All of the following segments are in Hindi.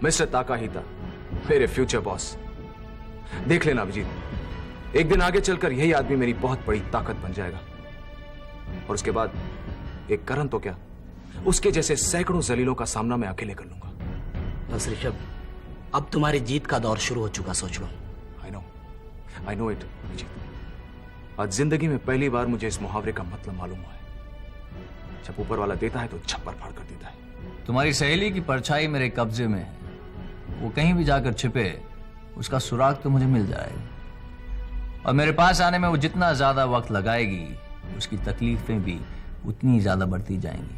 मिस्टर ताकाहिता, मेरे फ्यूचर बॉस। देख लेना अभिजीत, एक दिन आगे चलकर यही आदमी मेरी बहुत बड़ी ताकत बन जाएगा। और उसके बाद एक करण तो क्या, उसके जैसे सैकड़ों जलीलों का सामना मैं अकेले कर लूंगा। बस ऋषभ, अब तुम्हारी जीत का दौर शुरू हो चुका, सोच लो। I know it Abhijeet. आज जिंदगी में पहली बार मुझे इस मुहावरे का मतलब मालूम हुआ है। जब ऊपर वाला देता है तो छप्पर फाड़ कर देता है। तुम्हारी सहेली की परछाई मेरे कब्जे में है, वो कहीं भी जाकर छिपे उसका सुराग तो मुझे मिल जाएगा, और मेरे पास आने में वो जितना ज्यादा वक्त लगाएगी उसकी तकलीफें भी उतनी ज्यादा बढ़ती जाएंगी।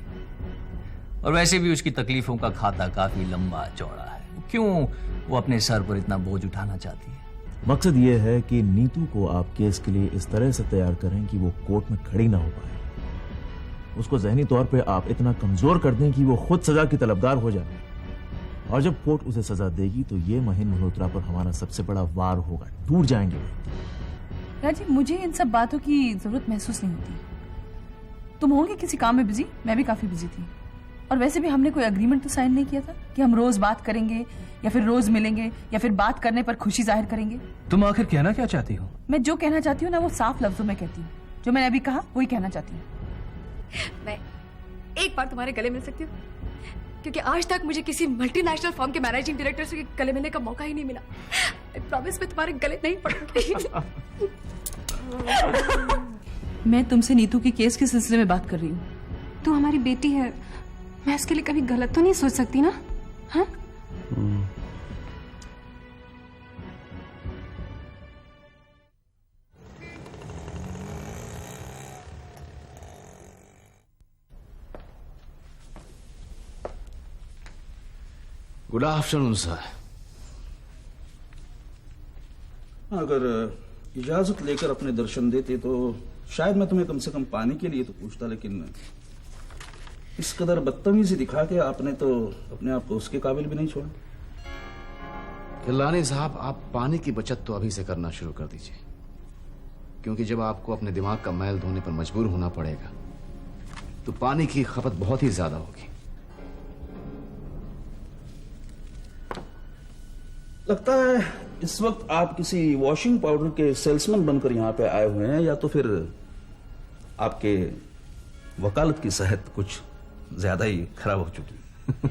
और वैसे भी उसकी तकलीफों का खाता काफी लंबा चौड़ा है, क्यों वो अपने सर पर इतना बोझ उठाना चाहती है? मकसद ये है कि नीतू को आप केस के लिए इस तरह से तैयार करें कि वो कोर्ट में खड़ी ना हो पाए। उसको जहनी तौर पे आप इतना कमजोर कर दें कि वो खुद सजा की तलबदार हो जाए, और जब कोर्ट उसे सजा देगी तो ये महीन मल्होत्रा पर हमारा सबसे बड़ा वार होगा, टूट जाएंगे। राजीव, मुझे इन सब बातों की जरूरत महसूस नहीं होती। तुम होंगे किसी काम में बिजी, मैं भी काफी बिजी थी। और वैसे भी हमने कोई एग्रीमेंट तो साइन नहीं किया था कि हम रोज बात करेंगे या फिर रोज मिलेंगे या फिर बात करने पर खुशी जाहिर करेंगे। तुम आखिर कहना क्या चाहती हो? मैं जो कहना चाहती हूँ ना, वो साफ लफ्जों में कहती हूँ। जो मैंने अभी कहा वही कहना चाहती हूँ। मैं एक बार तुम्हारे गले मिल सकती हूँ, क्योंकि आज तक मुझे किसी मल्टीनेशनल फर्म के मैनेजिंग डायरेक्टर से गले मिलने का मौका ही नहीं मिला। आई प्रॉमिस मैं तुम्हारे गले नहीं पड़ूंगी। मैं तुमसे नीतू के केस के सिलसिले में बात कर रही हूँ। तू हमारी बेटी है, मैं उसके लिए कभी गलत तो नहीं सोच सकती ना? हाँ? Good afternoon sir. अगर इजाजत लेकर अपने दर्शन देते तो शायद मैं तुम्हें कम से कम पानी के लिए तो पूछता, लेकिन इस कदर बदतमीजी दिखा के आपने तो अपने आप को उसके काबिल भी नहीं छोड़ा। खिलानी साहब, आप पानी की बचत तो अभी से करना शुरू कर दीजिए, क्योंकि जब आपको अपने दिमाग का मैल धोने पर मजबूर होना पड़ेगा तो पानी की खपत बहुत ही ज्यादा होगी। लगता है इस वक्त आप किसी वॉशिंग पाउडर के सेल्समैन बनकर यहाँ पे आए हुए हैं, या तो फिर आपके वकालत की सेहत कुछ ज्यादा ही खराब हो चुकी।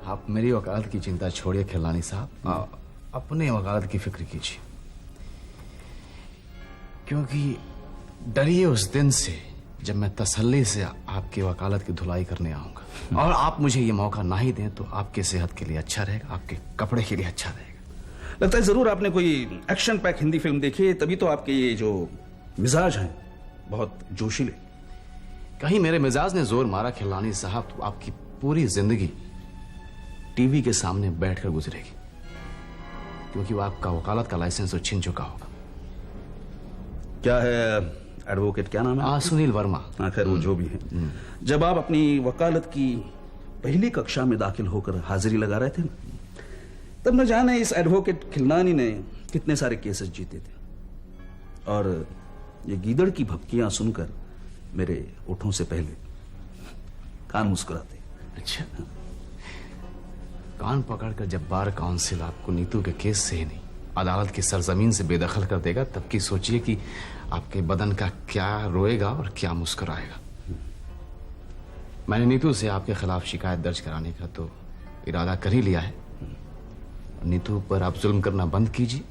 आप मेरी वकालत की चिंता छोड़िए खिलानी साहब, अपने वकालत की फिक्र कीजिए, क्योंकि डरिए उस दिन से जब मैं तसल्ली से आपकी वकालत की धुलाई करने आऊंगा। और आप मुझे ये मौका ना ही दें तो आपकी सेहत के लिए अच्छा रहेगा, आपके कपड़े के लिए अच्छा रहेगा। लगता है जरूर आपने कोई एक्शन पैक हिंदी फिल्म देखी है, तभी तो आपके ये जो मिजाज हैं बहुत जोशीले। कहीं मेरे मिजाज ने जोर मारा खिलानी साहब तो आपकी पूरी जिंदगी टीवी के सामने बैठकर गुजरेगी, क्योंकि वो आपका वकालत का लाइसेंस तो छीन चुका होगा। क्या है एडवोकेट, क्या नाम है? सुनील वर्मा। हाँ, खैर वो जो भी है। जब आप अपनी वकालत की पहली कक्षा में दाखिल होकर हाजिरी लगा रहे थे तब न जाने इस एडवोकेट खिलनानी ने कितने सारे केसेस जीते थे, और ये गीदड़ की भपकियां सुनकर मेरे ओठों से पहले कान मुस्कुराते। अच्छा, कान पकड़कर जब बार काउंसिल आपको नीतू के केस से ही नहीं अदालत की सरजमीन से बेदखल कर देगा, तब की सोचिए कि आपके बदन का क्या रोएगा और क्या मुस्कुराएगा। मैंने नीतू से आपके खिलाफ शिकायत दर्ज कराने का तो इरादा कर ही लिया है। नीतू पर आप जुल्म करना बंद कीजिए,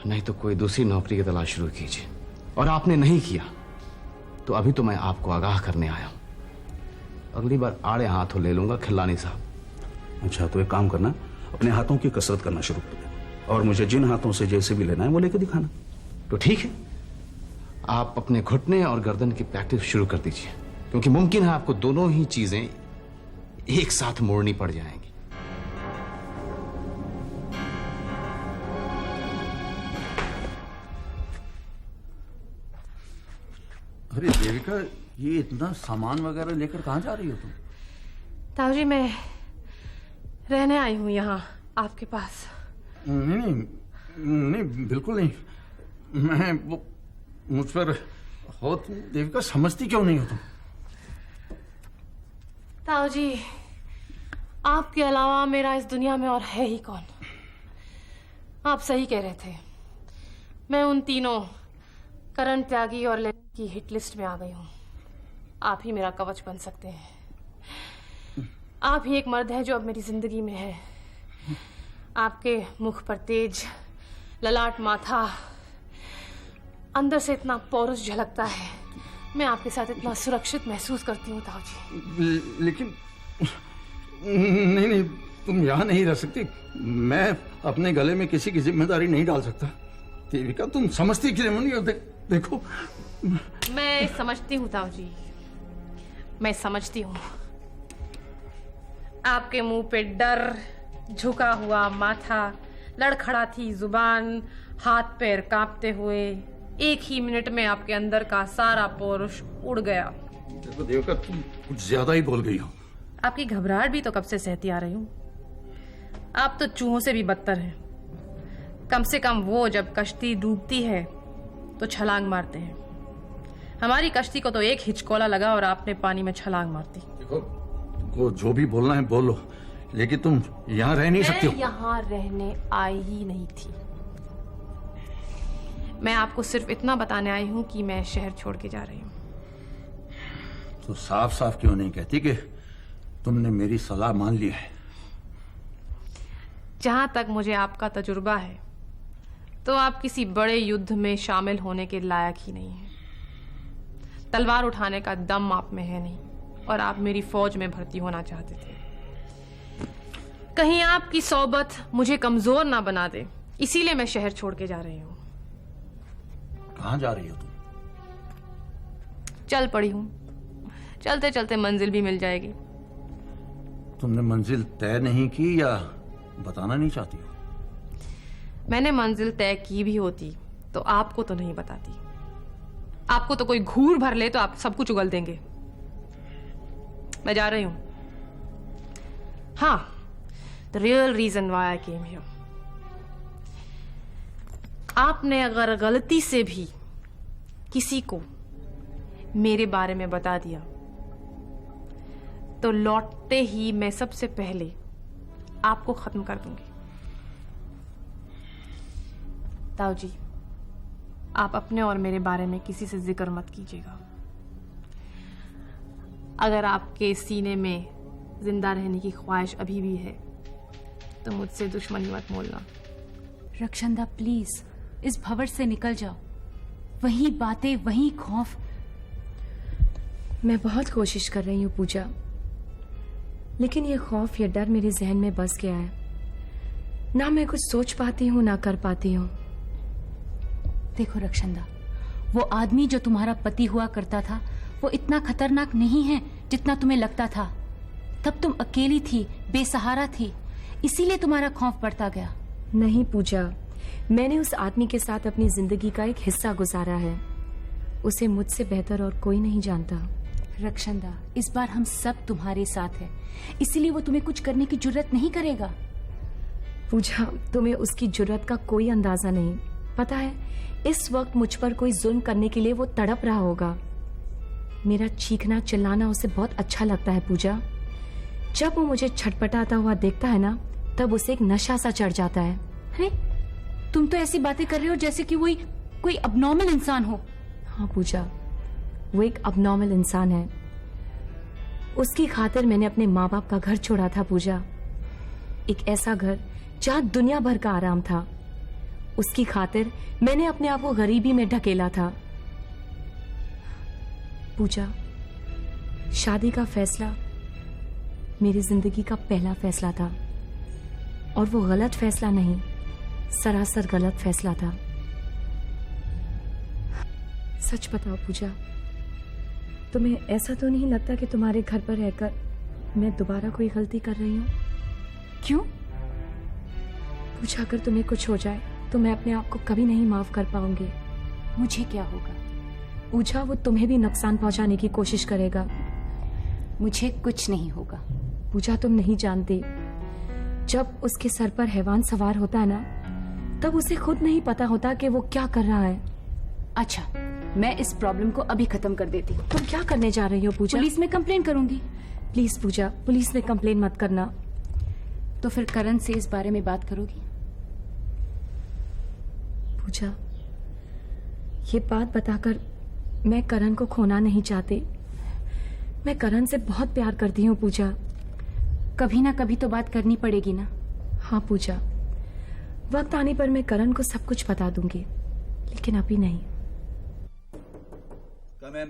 नहीं तो कोई दूसरी नौकरी की तलाश शुरू कीजिए। और आपने नहीं किया तो अभी तो मैं आपको आगाह करने आया हूं, अगली बार आड़े हाथों ले लूंगा खिलानी साहब। अच्छा, तो एक काम करना, अपने हाथों की कसरत करना शुरू कर देना, और मुझे जिन हाथों से जैसे भी लेना है वो लेकर दिखाना। तो ठीक है, आप अपने घुटने और गर्दन की प्रैक्टिस शुरू कर दीजिए, क्योंकि मुमकिन है आपको दोनों ही चीजें एक साथ मोड़नी पड़ जाएंगी। अरे देविका, ये इतना सामान वगैरह लेकर कहाँ जा रही हो तुम? ताऊ जी, मैं रहने आई हूँ यहाँ आपके पास। नहीं नहीं नहीं, बिल्कुल नहीं। मैं वो मुझ पर हो देविका, समझती क्यों नहीं हो तुम? ताऊ जी, आपके अलावा मेरा इस दुनिया में और है ही कौन। आप सही कह रहे थे, मैं उन तीनों करण, त्यागी और लेनिन की हिट लिस्ट में आ गई हूं। आप ही मेरा कवच बन सकते हैं। आप ही एक मर्द है जो अब मेरी जिंदगी में है। आपके मुख पर तेज, ललाट माथा, अंदर से इतना पौरुष झलकता है। मैं आपके साथ इतना सुरक्षित महसूस करती हूँ ताऊ जी। लेकिन नहीं, तुम यहाँ नहीं रह सकती। मैं अपने गले में किसी की जिम्मेदारी नहीं डाल सकता। देविका, तुम समझती क्यों नहीं? देखो, मैं समझती हूँ ताऊ जी, मैं समझती हूँ। आपके मुंह पे डर, झुका हुआ माथा, लड़खड़ाती जुबान, हाथ पैर कांपते हुए, एक ही मिनट में आपके अंदर का सारा पौरुष उड़ गया। देखो देविका, तुम कुछ ज्यादा ही बोल गई हो। आपकी घबराहट भी तो कब से सहती आ रही हूँ। आप तो चूहों से भी बदतर हैं। कम से कम वो जब कश्ती डूबती है तो छलांग मारते हैं। हमारी कश्ती को तो एक हिचकोला लगा और आपने पानी में छलांग मार दी। देखो, तुमको जो भी बोलना है बोलो, लेकिन तुम यहाँ रह नहीं सकती हो। मैं यहाँ रहने आई ही नहीं थी। मैं आपको सिर्फ इतना बताने आई हूँ कि मैं शहर छोड़ के जा रही हूँ। तो साफ साफ क्यों नहीं कहती कि तुमने मेरी सलाह मान ली है? जहां तक मुझे आपका तजुर्बा है तो आप किसी बड़े युद्ध में शामिल होने के लायक ही नहीं हैं। तलवार उठाने का दम आप में है नहीं, और आप मेरी फौज में भर्ती होना चाहते थे। कहीं आपकी सोबत मुझे कमजोर ना बना दे, इसीलिए मैं शहर छोड़ के जा रही हूँ। कहाँ जा रही हो तुम? चल पड़ी हूँ, चलते चलते मंजिल भी मिल जाएगी। तुमने मंजिल तय नहीं की या बताना नहीं चाहती हो? मैंने मंजिल तय की भी होती तो आपको तो नहीं बताती। आपको तो कोई घूर भर ले तो आप सब कुछ उगल देंगे। मैं जा रही हूं। हाँ, the real reason why I came here. आपने अगर गलती से भी किसी को मेरे बारे में बता दिया तो लौटते ही मैं सबसे पहले आपको खत्म कर दूंगी। ताऊ जी, आप अपने और मेरे बारे में किसी से जिक्र मत कीजिएगा। अगर आपके सीने में जिंदा रहने की ख्वाहिश अभी भी है तो मुझसे दुश्मनी मत मोलना। रक्षंदा प्लीज, इस भंवर से निकल जाओ। वही बातें, वही खौफ। मैं बहुत कोशिश कर रही हूँ पूजा, लेकिन ये खौफ, ये डर मेरे जहन में बस गया है। ना मैं कुछ सोच पाती हूँ ना कर पाती हूँ। देखो रक्षंदा, वो आदमी जो तुम्हारा पति हुआ करता था वो इतना खतरनाक नहीं है जितना तुम्हें लगता था। तब तुम अकेली थी, बेसहारा थी, इसीलिए तुम्हारा खौफ बढ़ता गया। नहीं पूजा, मैंने उस आदमी के साथ अपनी जिंदगी का एक हिस्सा गुजारा है। उसे मुझसे बेहतर और कोई नहीं जानता। रक्षंदा, इस बार हम सब तुम्हारे साथ हैं, इसीलिए वो तुम्हें कुछ करने की जुर्रत नहीं करेगा। पूजा, तुम्हें उसकी जुर्रत का कोई अंदाजा नहीं। पता है, इस वक्त मुझ पर कोई जुल्म करने के लिए वो तड़प रहा होगा। मेरा चीखना चिल्लाना उसे बहुत अच्छा लगता है पूजा। जब वो मुझे छटपटाता हुआ देखता है ना, तब उसे एक नशा सा चढ़ जाता है। अरे, तुम तो ऐसी बातें कर रहे हो जैसे कि वो कोई अबनॉर्मल इंसान हो। हाँ पूजा, वो एक अबनॉर्मल इंसान है। उसकी खातिर मैंने अपने माँ बाप का घर छोड़ा था पूजा। एक ऐसा घर जहाँ दुनिया भर का आराम था। उसकी खातिर मैंने अपने आप को गरीबी में ढकेला था। पूजा, शादी का फैसला मेरी जिंदगी का पहला फैसला था, और वो गलत फैसला नहीं, सरासर गलत फैसला था। सच बताओ पूजा, तुम्हें ऐसा तो नहीं लगता कि तुम्हारे घर पर रहकर मैं दोबारा कोई गलती कर रही हूँ? क्यों? पूजा, अगर तुम्हें कुछ हो जाए तो मैं अपने आप को कभी नहीं माफ कर पाऊंगी। मुझे क्या होगा? पूजा, वो तुम्हें भी नुकसान पहुंचाने की कोशिश करेगा। मुझे कुछ नहीं होगा। पूजा, तुम नहीं जानती, जब उसके सर पर हैवान सवार होता है ना, तब उसे खुद नहीं पता होता कि वो क्या कर रहा है। अच्छा, मैं इस प्रॉब्लम को अभी खत्म कर देती हूँ। तुम क्या करने जा रही हो पूजा? पुलिस में कंप्लेन करूंगी। प्लीज पूजा, पुलिस में कंप्लेन मत करना। तो फिर करण से इस बारे में बात करोगी? पूजा, ये बात बताकर मैं करण को खोना नहीं चाहती। मैं करण से बहुत प्यार करती हूँ पूजा। कभी ना कभी तो बात करनी पड़ेगी ना। हाँ पूजा, वक्त आने पर मैं करण को सब कुछ बता दूंगी, लेकिन अभी नहीं। Come in.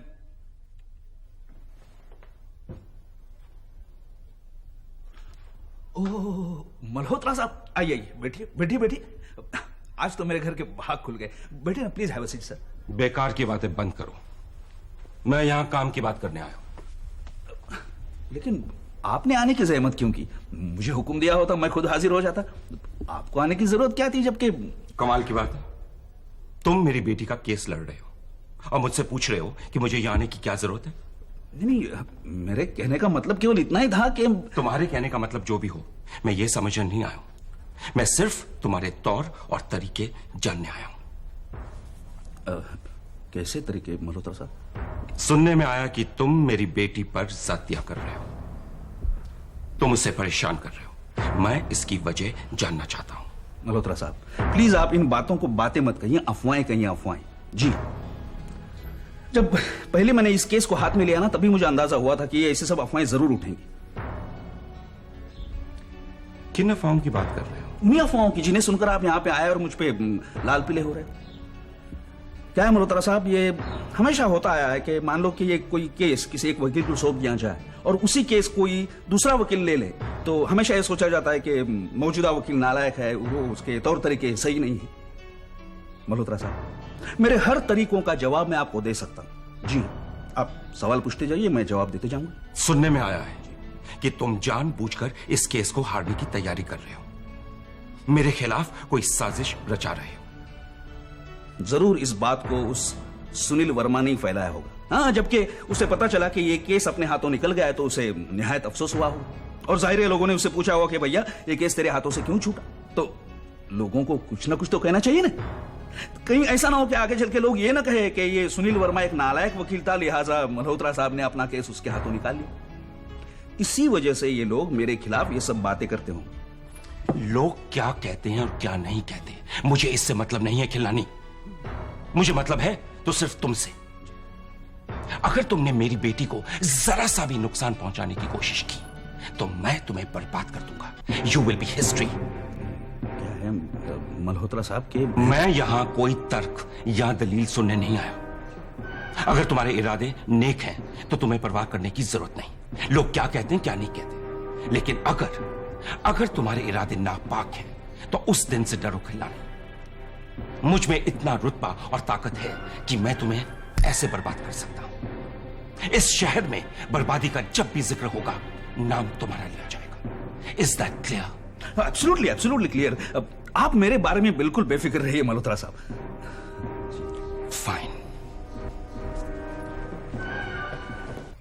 ओह मल्होत्रा साहब, आइए आइए, बैठिए बैठिए बैठिए। आज तो मेरे घर के भाग खुल गए। बैठिए ना, please have a seat sir. बेकार की बातें बंद करो, मैं यहां काम की बात करने आया हूं। लेकिन आपने आने की जहमत क्यों की? मुझे हुक्म दिया होता मैं खुद हाजिर हो जाता। आपको आने की जरूरत क्या थी? जबकि कमाल की बात है, तुम मेरी बेटी का केस लड़ रहे हो और मुझसे पूछ रहे हो कि मुझे यहां आने की क्या जरूरत है। नहीं, मेरे कहने का मतलब केवल इतना ही था कि तुम्हारे कहने का मतलब जो भी हो, मैं ये समझने नहीं आया हूं। मैं सिर्फ तुम्हारे तौर और तरीके जानने आया हूं। कैसे तरीके मल्होत्रा साहब? सुनने में आया कि तुम मेरी बेटी पर जातिया कर रहे हो, तुम उसे परेशान कर रहे हो। मैं इसकी वजह जानना चाहता हूं। मल्होत्रा साहब प्लीज आप इन बातों को बातें मत कहिए, अफवाहें कहिए, अफवाहें। जी, जब पहले मैंने इस केस को हाथ में लिया ना, तभी मुझे अंदाजा हुआ था कि ये ऐसे सब अफवाहें जरूर उठेंगी। किन अफवाहों की बात कर रहे हो? उन्हीं अफवाहों की जिन्हें सुनकर आप यहाँ पे आए और मुझ पे लाल पीले हो रहे। क्या है मल्होत्रा साहब, ये हमेशा होता आया है कि मान लो कि ये कोई केस किसी एक वकील को सौंप दिया जाए और उसी केस कोई दूसरा वकील ले ले, तो हमेशा ये सोचा जाता है कि मौजूदा वकील नालायक है, वो उसके तौर तरीके सही नहीं है। मल्होत्रा साहब, मेरे हर तरीकों का जवाब मैं आपको दे सकता हूं। जी, आप सवाल पूछते जाइए, मैं जवाब देते जाऊंगा। सुनने में आया है कि तुम जानबूझकर इस केस को हारने की तैयारी कर रहे हो, मेरे खिलाफ कोई साजिश रचा रहे हो। जरूर इस बात को उस सुनील वर्मा ने फैलाया होगा। हाँ, जबकि उसे पता चला कि ये केस अपने हाथों निकल गया है तो उसे निहायत अफसोस हुआ होगा। और जाहिर है लोगों ने उससे पूछा होगा कि भैया ये केस तेरे हाथों से क्यों छूटा। तो लोगों को कुछ ना कुछ तो कहना चाहिए ना। कहीं ऐसा ना हो कि आगे चल के लोग ये ना कहे कि ये सुनील वर्मा एक नालायक वकील था, लिहाजा मल्होत्रा साहब ने अपना केस उसके हाथों निकाल लिया। इसी वजह से ये लोग मेरे खिलाफ ये सब बातें करते हों। लोग क्या कहते हैं और क्या नहीं कहते मुझे इससे मतलब नहीं है खिलानी। मुझे मतलब है तो सिर्फ तुमसे। अगर तुमने मेरी बेटी को जरा सा भी नुकसान पहुंचाने की कोशिश की तो मैं तुम्हें बर्बाद कर दूंगा। You will be history. क्या है मल्होत्रा साहब के? मैं यहां कोई तर्क या दलील सुनने नहीं आया। अगर तुम्हारे इरादे नेक हैं तो तुम्हें परवाह करने की जरूरत नहीं लोग क्या कहते हैं क्या नहीं कहते। लेकिन अगर तुम्हारे इरादे नापाक हैं तो उस दिन से डरो खिलानी। मुझ में इतना रुतबा और ताकत है कि मैं तुम्हें ऐसे बर्बाद कर सकता हूं। इस शहर में बर्बादी का जब भी जिक्र होगा नाम तुम्हारा लिया जाएगा। Is that clear? Absolutely absolutely clear. आप मेरे बारे में बिल्कुल बेफिक्र रहिए मल्होत्रा साहब। फाइन।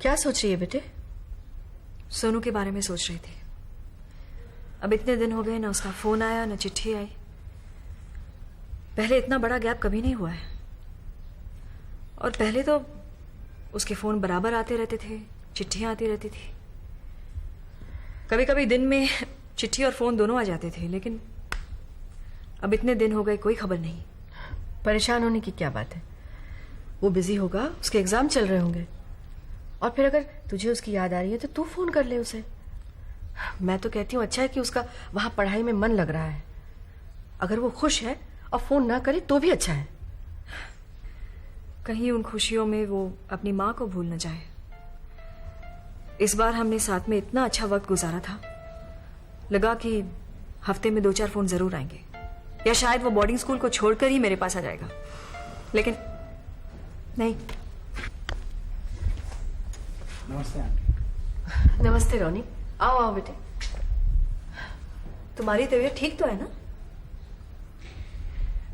क्या सोच रही है बेटे? सोनू के बारे में सोच रही थी। अब इतने दिन हो गए, ना उसका फोन आया ना चिट्ठी आई। पहले इतना बड़ा गैप कभी नहीं हुआ है। और पहले तो उसके फोन बराबर आते रहते थे, चिट्ठियां आती रहती थी। कभी कभी दिन में चिट्ठी और फोन दोनों आ जाते थे, लेकिन अब इतने दिन हो गए कोई खबर नहीं। परेशान होने की क्या बात है? वो बिजी होगा, उसके एग्जाम चल रहे होंगे। और फिर अगर तुझे उसकी याद आ रही है तो तू फोन कर ले उसे। मैं तो कहती हूँ अच्छा है कि उसका वहां पढ़ाई में मन लग रहा है। अगर वो खुश है और फोन ना करे तो भी अच्छा है। कहीं उन खुशियों में वो अपनी माँ को भूल न जाए। इस बार हमने साथ में इतना अच्छा वक्त गुजारा था, लगा कि हफ्ते में 2-4 फोन जरूर आएंगे, या शायद वो बोर्डिंग स्कूल को छोड़कर ही मेरे पास आ जाएगा। लेकिन नहीं। नमस्ते आंटी। नमस्ते रोनी, आओ आओ बेटे। तुम्हारी तबीयत ठीक तो है ना?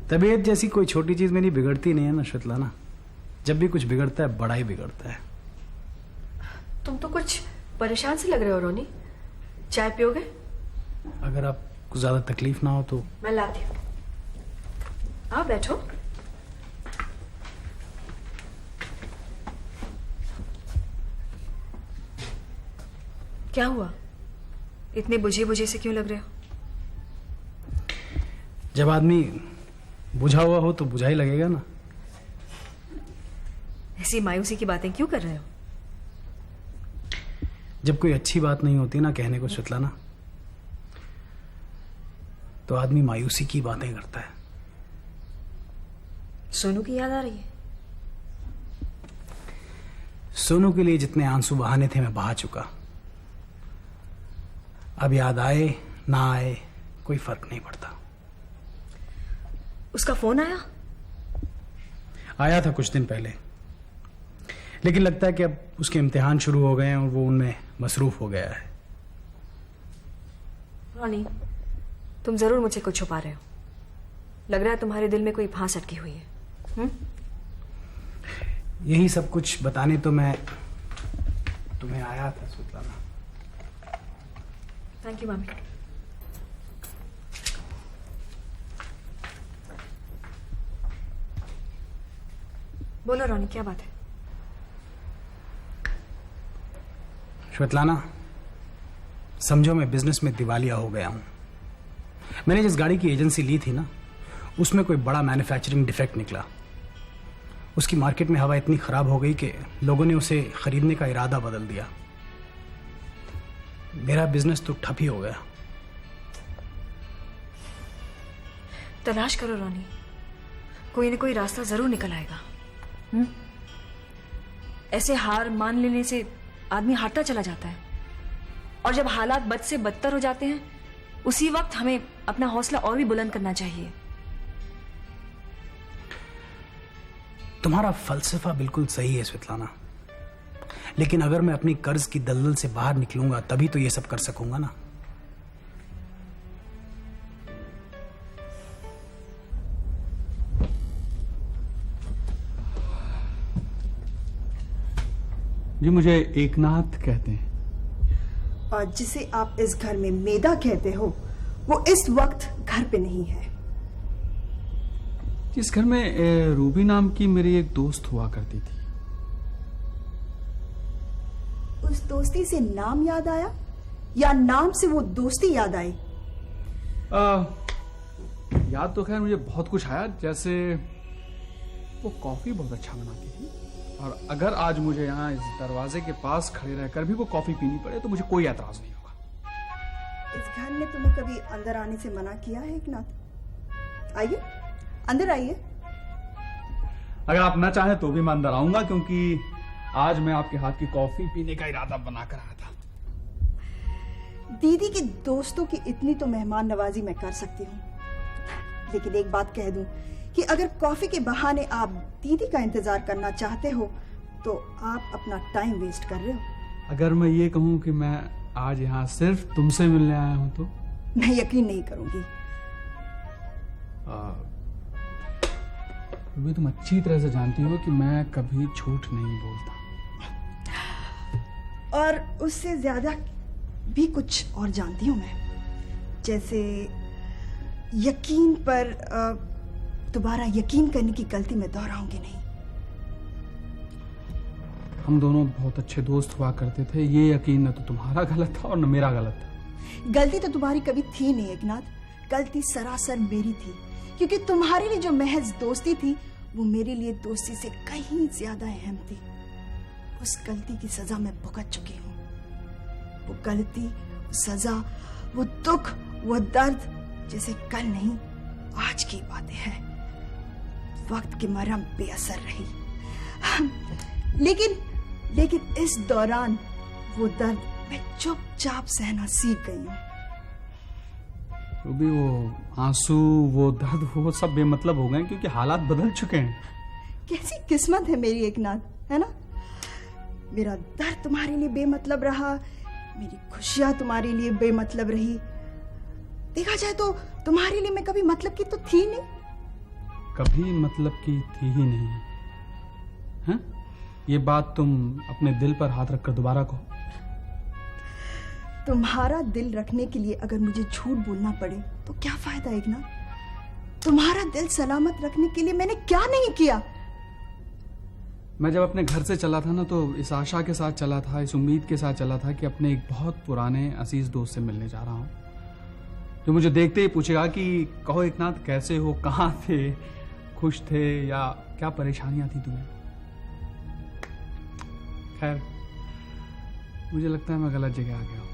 तबीयत जैसी कोई छोटी चीज मेरी बिगड़ती नहीं है ना श्वेतलाना। जब भी कुछ बिगड़ता है बड़ा ही बिगड़ता है। तुम तो कुछ परेशान से लग रहे हो रोनी। चाय पियोगे? अगर आपको ज्यादा तकलीफ ना हो तो। मैं लाती हूँ। आओ बैठो। क्या हुआ? इतने बुझे बुझे से क्यों लग रहे हो? जब आदमी बुझा हुआ हो तो बुझा ही लगेगा ना। ऐसी मायूसी की बातें क्यों कर रहे हो? जब कोई अच्छी बात नहीं होती ना कहने को स्वेतलाना, तो आदमी मायूसी की बातें करता है। सोनू की याद आ रही है? सोनू के लिए जितने आंसू बहाने थे मैं बहा चुका। अब याद आए ना आए कोई फर्क नहीं पड़ता। उसका फोन आया? आया था कुछ दिन पहले, लेकिन लगता है कि अब उसके इम्तिहान शुरू हो गए हैं और वो उनमें मसरूफ हो गया है। रॉनी, तुम जरूर मुझसे कुछ छुपा रहे हो। लग रहा है तुम्हारे दिल में कोई फांस अटकी हुई है। यही सब कुछ बताने तो मैं तुम्हें आया था स्वेतलाना। थैंक यू मामी। बोलो रॉनी, क्या बात है? स्वेतलाना, समझो मैं बिजनेस में दिवालिया हो गया हूं। मैंने जिस गाड़ी की एजेंसी ली थी ना, उसमें कोई बड़ा मैन्युफैक्चरिंग डिफेक्ट निकला। उसकी मार्केट में हवा इतनी खराब हो गई कि लोगों ने उसे खरीदने का इरादा बदल दिया। मेरा बिजनेस तो ठप ही हो गया। तलाश करो रॉनी, कोई ना कोई रास्ता जरूर निकल आएगा। ऐसे हार मान लेने से आदमी हारता चला जाता है, और जब हालात बद से बदतर हो जाते हैं उसी वक्त हमें अपना हौसला और भी बुलंद करना चाहिए। तुम्हारा फलसफा बिल्कुल सही है स्वेतलाना, लेकिन अगर मैं अपनी कर्ज की दलदल से बाहर निकलूंगा तभी तो ये सब कर सकूंगा ना। जी, मुझे एकनाथ कहते हैं। और जिसे आप इस घर में मेधा कहते हो वो इस वक्त घर पे नहीं है। इस घर में रूबी नाम की मेरी एक दोस्त हुआ करती थी। उस दोस्ती से नाम याद आया या नाम से वो दोस्ती याद आई? याद तो खैर मुझे बहुत कुछ आया, जैसे वो कॉफी बहुत अच्छा बनाती थी, और अगर आज मुझे यहाँ इस दरवाजे के पास खड़े रहकर भी वो कॉफी पीनी पड़े तो मुझे कोई एतराज नहीं होगा। इस घर ने तुम्हें कभी अंदर आने से मना किया है एकनाथ? आइए, अंदर आइए। अगर आप न चाहें तो भी मैं अंदर आऊंगा, क्योंकि आज मैं आपके हाथ की कॉफी पीने का इरादा बनाकर आया था। दीदी के दोस्तों की इतनी तो मेहमान नवाजी मैं कर सकती हूँ, लेकिन एक बात कह दूं कि अगर कॉफी के बहाने आप दीदी का इंतजार करना चाहते हो तो आप अपना टाइम वेस्ट कर रहे हो। अगर मैं ये कहूं कि मैं आज यहाँ सिर्फ तुमसे मिलने आया हूं तो? मैं यकीन नहीं करूंगी। रूबी, तुम अच्छी तरह से जानती हो कि मैं कभी झूठ नहीं बोलता, और उससे ज्यादा भी कुछ और जानती हूं मैं, जैसे यकीन पर दोबारा यकीन करने की गलती मैं दोहराऊंगी नहीं। हम दोनों बहुत अच्छे दोस्त हुआ करते थे, ये यकीन न तो तुम्हारा गलत था और न मेरा गलत था। गलती तो तुम्हारी कभी थी नहीं एकनाथ, गलती सरासर मेरी थी, क्योंकि तुम्हारे लिए जो महज दोस्ती थी वो मेरे लिए दोस्ती से कहीं ज्यादा अहम थी। उस गलती की सजा मैं भुगत चुकी हूँ। वो गलती, वो सजा, वो दुख, वो दर्द जैसे कल नहीं आज की बातें हैं। वक्त की मरहम बेअसर रही, लेकिन इस दौरान वो दर्द मैं चुपचाप सहना सीख गई हूँ। रूबी, वो आंसू, वो दर्द, वो सब बेमतलब हो गए क्योंकि हालात बदल चुके हैं। कैसी किस्मत है मेरी एकनाथ, है ना? मेरा दर्द तुम्हारे लिए बेमतलब रहा, मेरी खुशियां तुम्हारे लिए बेमतलब रही। देखा जाए तो तुम्हारे लिए मैं कभी मतलब की तो थी नहीं। कभी मतलब की थी ही नहीं है? ये बात तुम अपने दिल पर हाथ रखकर दोबारा कहो। तुम्हारा दिल रखने के लिए अगर मुझे झूठ बोलना पड़े तो क्या फायदा एकनाथ? तुम्हारा दिल सलामत रखने के लिए मैंने क्या नहीं किया? मैं जब अपने घर से चला था ना तो इस आशा के साथ चला था, इस उम्मीद के साथ चला था कि अपने एक बहुत पुराने अजीज दोस्त से मिलने जा रहा हूँ, जो मुझे देखते ही पूछेगा कि कहो एकनाथ कैसे हो, कहाँ थे, खुश थे या क्या परेशानियां थी तुम्हें। खैर मुझे लगता है मैं गलत जगह आ गया हूँ।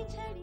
छड़ी